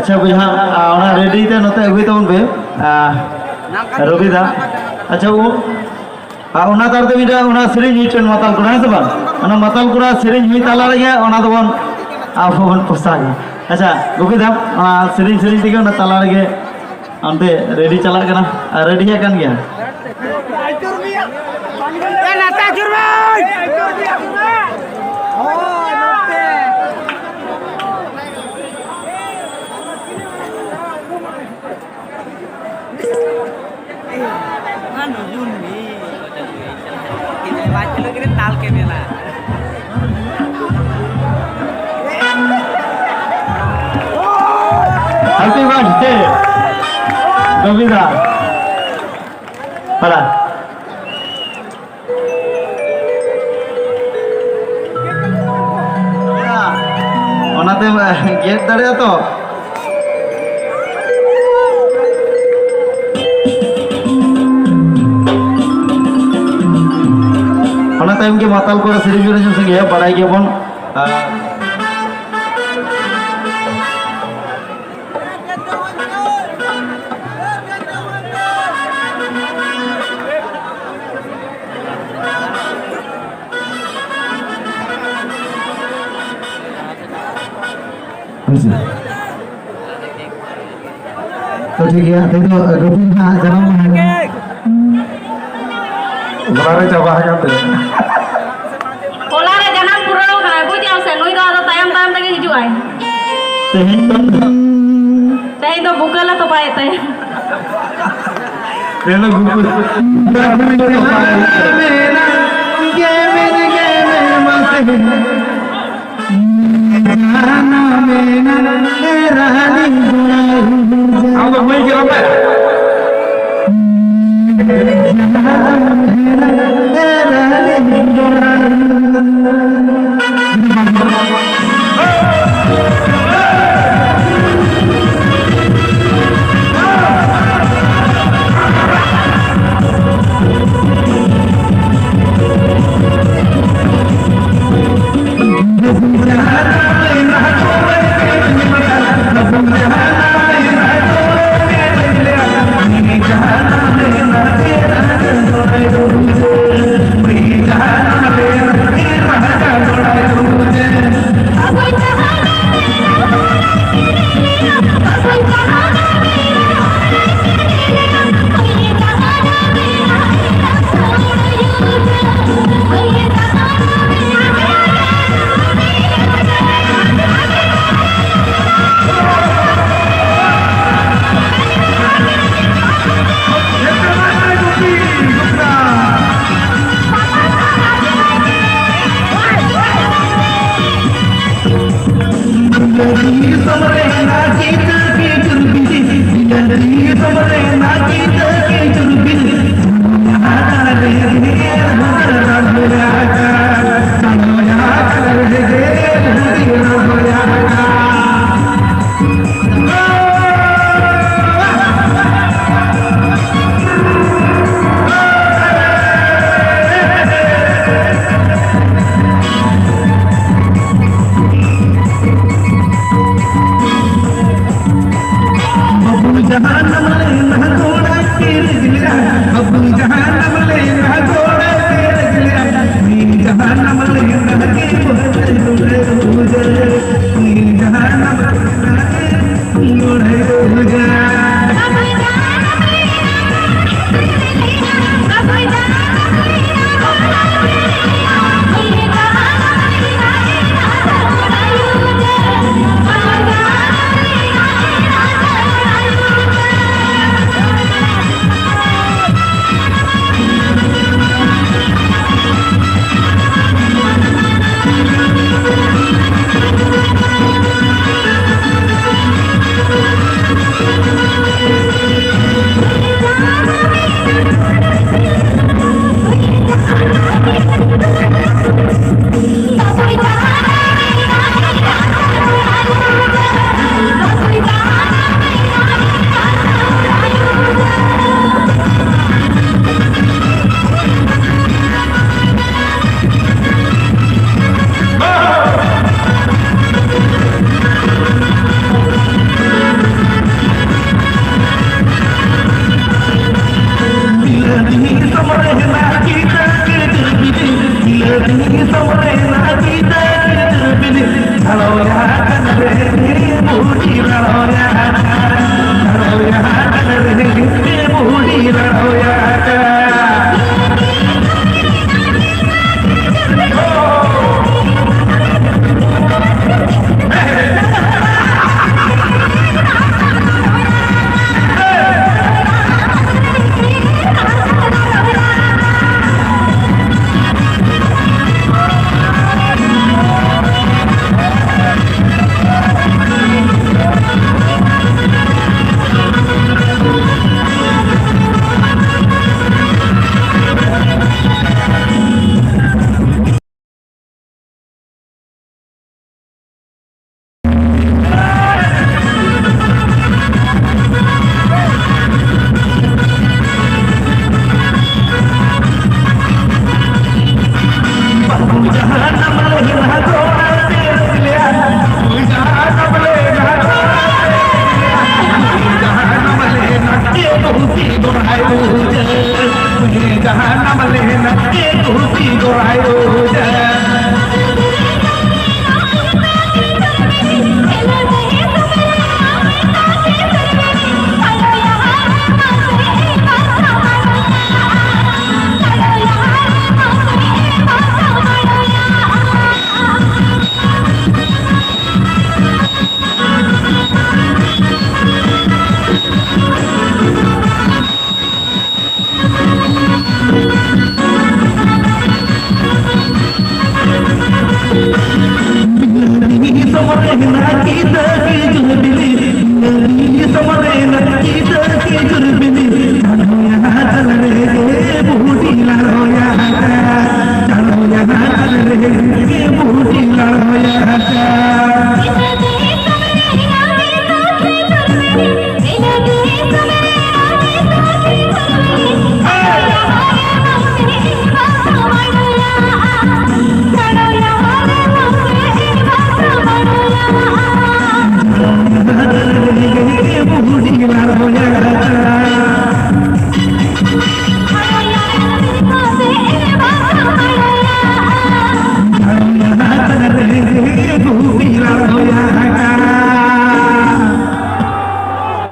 अच्छा बुझा रेडी ते नते अगुई तबन पे रवि दा अच्छा वो ओना तारते मिटा ओना सेरिंग हिटन माताल कोना से बान ओना माताल कोना सेरिंग हुई ताला रे ओना दोबन आफोन पोसागे अच्छा गोपी दा ओना सेरिंग तिगे ओना ताला रे अंते रेडी चला कना रेडी है कन गया ए नाता जुरबाई ताल के मेला हैप्पी बर्थडे गोविंदा पड़ा ओनाते गेट दाड़े तो टाइम के माताल को सेरिंग जो संगे बड़ाई के बन तो ठीक है तो गोपी जन्म बड़ा चाबा है कहते Polare jangan kurang kan, aku jangan senui dah atau tayam tadi hijau ay. Teh itu bukan lah topai teh. Rela buku. Apa main kira apa? ᱢᱮᱦᱱᱟ ᱠᱤᱫᱟᱹ